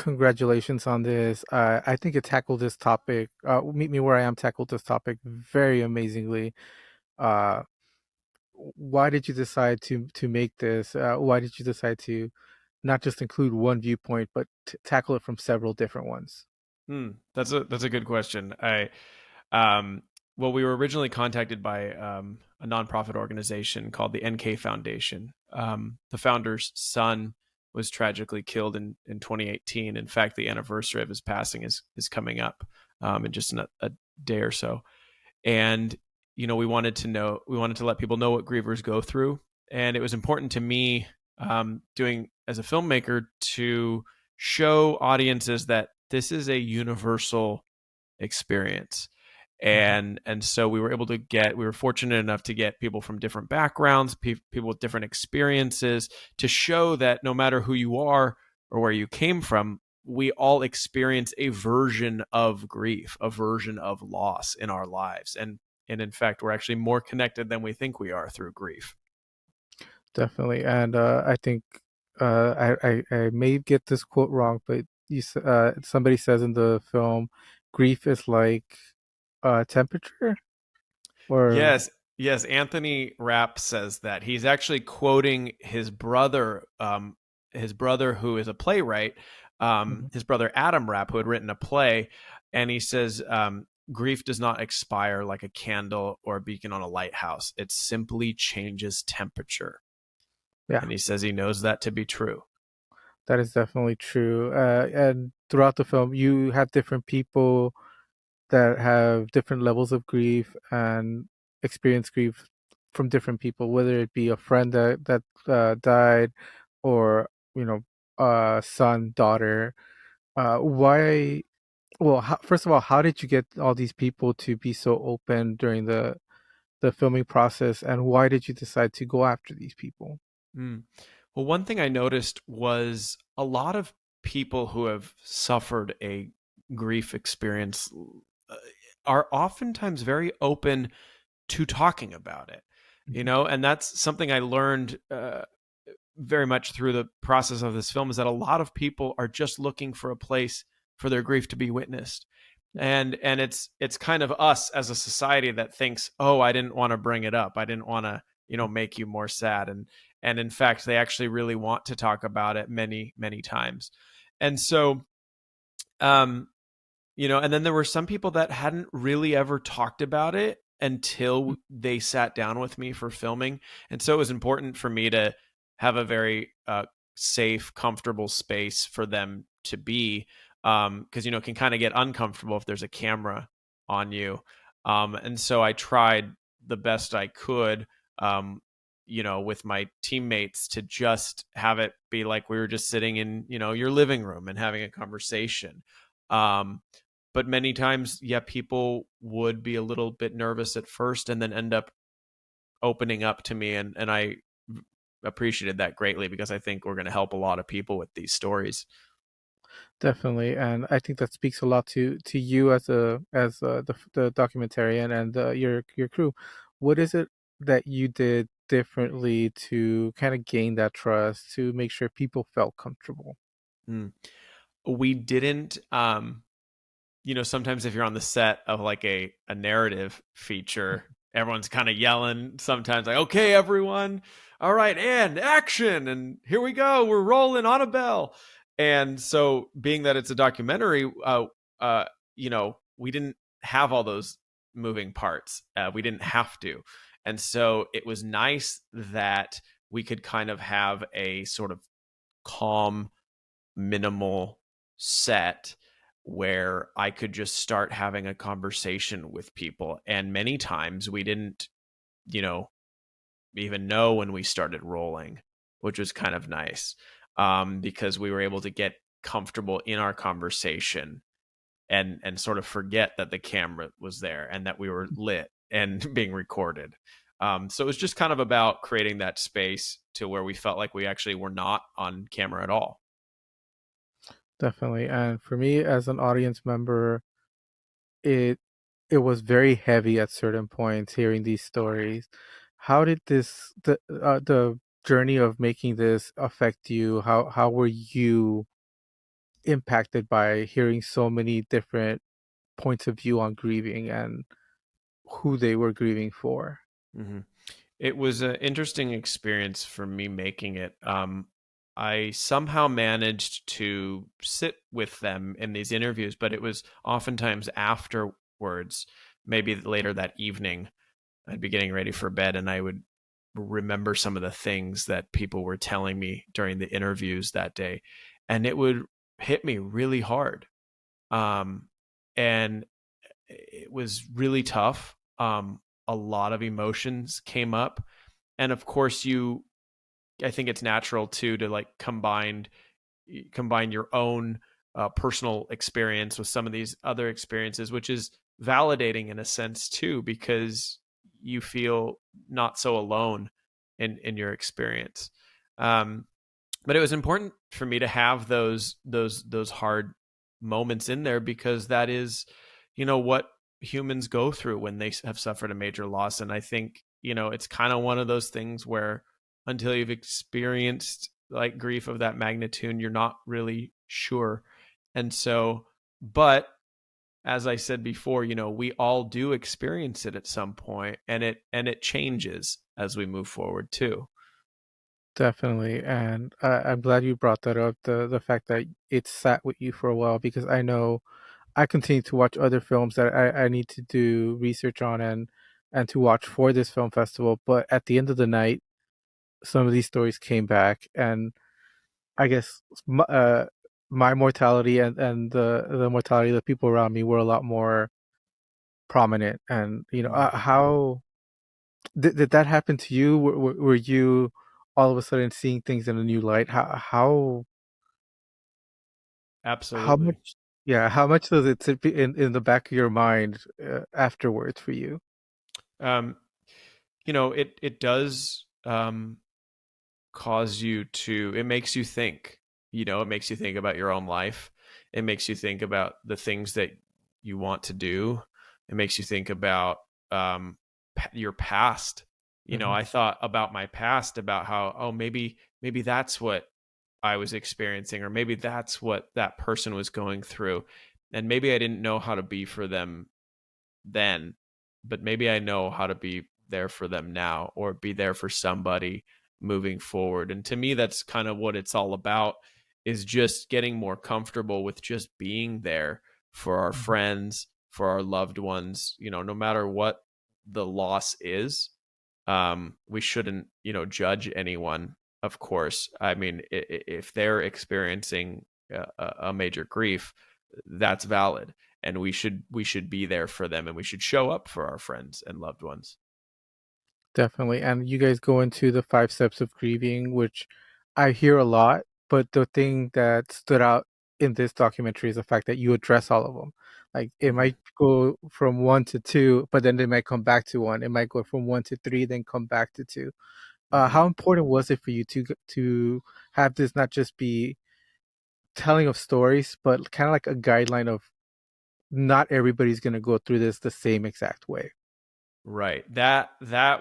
congratulations on this. I think it tackled this topic. Meet Me Where I Am tackled this topic very amazingly. Uh, why did you decide to make this? Why did you decide to not just include one viewpoint, but tackle it from several different ones? That's a good question. I um, well, we were originally contacted by a nonprofit organization called the NK Foundation. The founder's son was tragically killed in 2018. In fact, the anniversary of his passing is coming up in just a day or so. And we wanted to let people know what grievers go through, and it was important to me, doing as a filmmaker, to show audiences that this is a universal experience. Mhm. And so we were fortunate enough to get people from different backgrounds, people with different experiences, to show that no matter who you are or where you came from, we all experience a version of grief, a version of loss in our lives. And in fact, we're actually more connected than we think we are through grief. Definitely, and I think I may get this quote wrong, but somebody says in the film, grief is like temperature, or Yes, yes. Anthony Rapp says that he's actually quoting his brother who is a playwright, Mhm. his brother Adam Rapp, who had written a play, and he says, "Grief does not expire like a candle or a beacon on a lighthouse. It simply changes temperature." Yeah. And he says he knows that to be true. That is definitely true. And throughout the film, you have different people that have different levels of grief and experience grief from different people, whether it be a friend that died, or son, daughter. Why? Well, first of all, how did you get all these people to be so open during the filming process, and why did you decide to go after these people? Mm. Well, one thing I noticed was a lot of people who have suffered a grief experience uh, are oftentimes very open to talking about it, Mhm. and that's something I learned very much through the process of this film, is that a lot of people are just looking for a place for their grief to be witnessed. And it's kind of us as a society that thinks, oh, I didn't want to bring it up, I didn't want to make you more sad. And in fact, they actually really want to talk about it many many times. And so, um and then there were some people that hadn't really ever talked about it until they sat down with me for filming. And so it was important for me to have a very safe, comfortable space for them to be, because it can kind of get uncomfortable if there's a camera on you. And so I tried the best I could, um, with my teammates, to just have it be like we were just sitting in your living room and having a conversation. um, but many times, yeah, people would be a little bit nervous at first and then end up opening up to me, and I appreciated that greatly, because I think we're going to help a lot of people with these stories. Definitely, and I think that speaks a lot to you as the documentarian and your crew. What is it that you did differently to kind of gain that trust, to make sure people felt comfortable? Mm. We didn't, sometimes if you're on the set of like a narrative feature, everyone's kind of yelling sometimes, like, okay, everyone, all right, and action, and here we go, we're rolling on a bell. And so, being that it's a documentary, uh we didn't have all those moving parts. We didn't have to. And so it was nice that we could kind of have a sort of calm, minimal set where I could just start having a conversation with people. And many times we didn't, you know, even know when we started rolling, which was kind of nice, because we were able to get comfortable in our conversation, and sort of forget that the camera was there and that we were lit and being recorded. So it was just kind of about creating that space to where we felt like we actually were not on camera at all. Definitely, and for me as an audience member, it it was very heavy at certain points hearing these stories. How did the journey of making this affect you? How were you impacted by hearing so many different points of view on grieving and who they were grieving for. Hmm. It was an interesting experience for me making it. I somehow managed to sit with them in these interviews, but it was oftentimes afterwards, maybe later that evening. I'd be getting ready for bed and I would remember some of the things that people were telling me during the interviews that day. And it would hit me really hard. Um, and it was really tough. A lot of emotions came up. And of course, I think it's natural too to like combine your own personal experience with some of these other experiences, which is validating in a sense too, because you feel not so alone in your experience. Um, but it was important for me to have those hard moments in there because that is, what humans go through when they have suffered a major loss. And I think, it's kind of one of those things where until you've experienced like grief of that magnitude, you're not really sure. And so, but as I said before, we all do experience it at some point, and it changes as we move forward too. Definitely, and I'm glad you brought that up. The fact that it sat with you for a while, because I know I continue to watch other films that I need to do research on and to watch for this film festival. But at the end of the night, some of these stories came back, and I guess my mortality and the mortality of the people around me were a lot more prominent. And Mm, how did that happen to you? Were you all of a sudden seeing things in a new light? How absolutely. much? Yeah, how much does it sit in the back of your mind afterwards for you? Um, it does cause you to. It makes you think. It makes you think about your own life. It makes you think about the things that you want to do. It makes you think about your past. Hmm. I thought about my past, about how, oh, maybe that's what I was experiencing, or maybe that's what that person was going through, and maybe I didn't know how to be for them then, but maybe I know how to be there for them now, or be there for somebody moving forward. And to me, that's kind of what it's all about, is just getting more comfortable with just being there for our Hmm. friends, for our loved ones, no matter what the loss is. We shouldn't, judge anyone, of course. I mean, if they're experiencing a major grief, that's valid, and we should be there for them, and we should show up for our friends and loved ones. Definitely. And you guys go into the 5 steps of grieving, which I hear a lot, but the thing that stood out in this documentary is the fact that you address all of them. Like it Hmm. might go from one to two, but then they might come back to one. It might go from one to three, then come back to two. Hmm. How important was it for you to have this not just be telling of stories, but kind of like a guideline of not everybody's going to go through this the same exact way? Right. That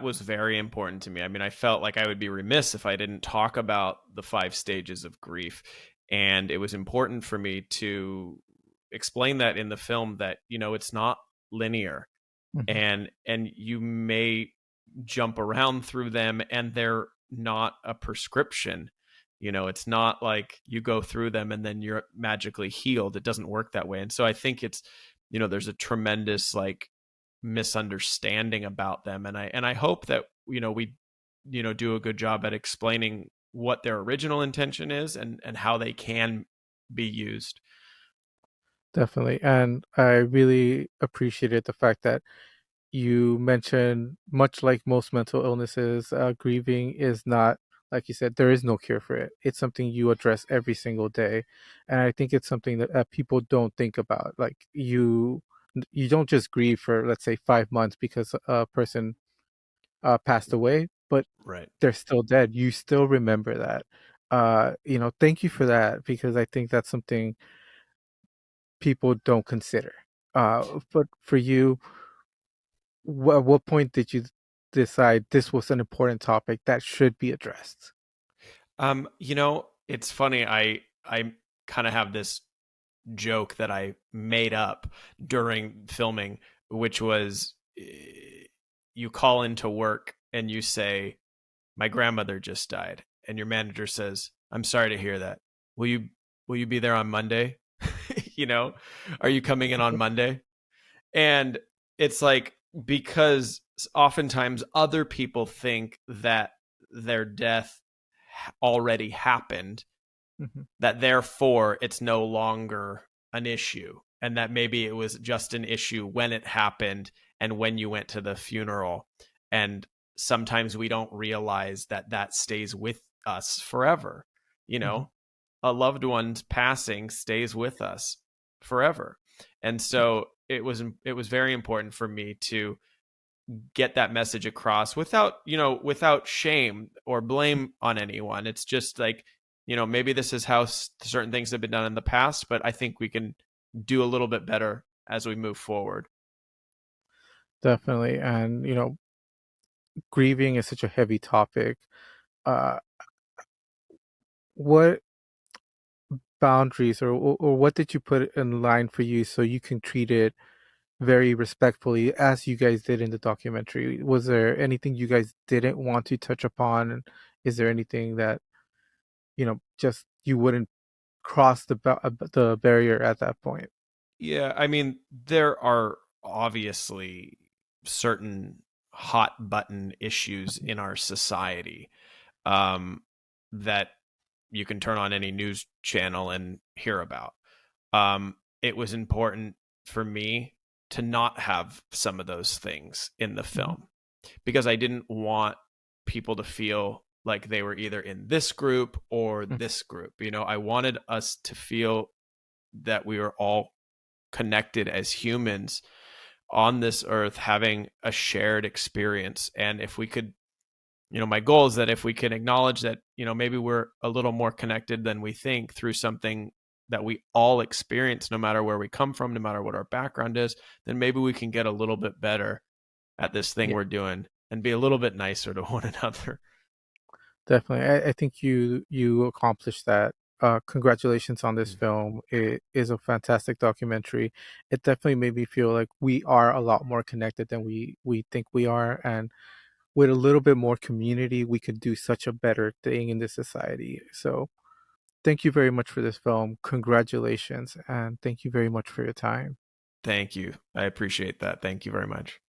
was very important to me. I mean, I felt like I would be remiss if I didn't talk about the 5 stages of grief. And it was important for me to explain that in the film, that, it's not linear, Mhm. and you may jump around through them, and they're not a prescription. It's not like you go through them and then you're magically healed. It doesn't work that way. And so I think it's, there's a tremendous like misunderstanding about them, and I hope that we do a good job at explaining what their original intention is, and how they can be used. Definitely. And I really appreciated the fact that you mentioned, much like most mental illnesses, grieving is not, like you said, there is no cure for it. It's something you address every single day. And I think it's something that people don't think about. Like you don't just grieve for, let's say, 5 months because a person passed away, but Right. they're still dead. You still remember that. Thank you for that, because I think that's something people don't consider. But for you, at what point did you decide this was an important topic that should be addressed? It's funny. I kind of have this joke that I made up during filming, which was you call into work and you say, "My grandmother just died," and your manager says, "I'm sorry to hear that. Will you be there on Monday?" you know, are you coming in on Monday? And it's like, because oftentimes other people think that their death already happened, Mm-hmm. that therefore it's no longer an issue, and that maybe it was just an issue when it happened and when you went to the funeral. And sometimes we don't realize that that stays with us forever. You Mm-hmm. know, a loved one's passing stays with us forever. And so it was very important for me to get that message across without, without shame or blame on anyone. It's just like, maybe this is how certain things have been done in the past, but I think we can do a little bit better as we move forward. Definitely. And, grieving is such a heavy topic. Uh, what boundaries or what did you put in line for you so you can treat it very respectfully as you guys did in the documentary? Was there anything you guys didn't want to touch upon? Is there anything that, just you wouldn't cross the barrier at that point? Yeah, I mean, there are obviously certain hot button issues in our society, um, that you can turn on any news channel and hear about. It was important for me to not have some of those things in the Mhm, film, because I didn't want people to feel like they were either in this group or mhm, this group. I wanted us to feel that we were all connected as humans on this earth, having a shared experience. And if we could, my goal is that if we can acknowledge that, maybe we're a little more connected than we think through something that we all experience, no matter where we come from, no matter what our background is, then maybe we can get a little bit better at this thing yeah, we're doing and be a little bit nicer to one another. definitely. I think you accomplished that. Congratulations on this film. It is a fantastic documentary. It definitely made me feel like we are a lot more connected than we think we are, and with a little bit more community, we could do such a better thing in this society. So, thank you very much for this film. Congratulations, and thank you very much for your time. Thank you. I appreciate that. Thank you very much.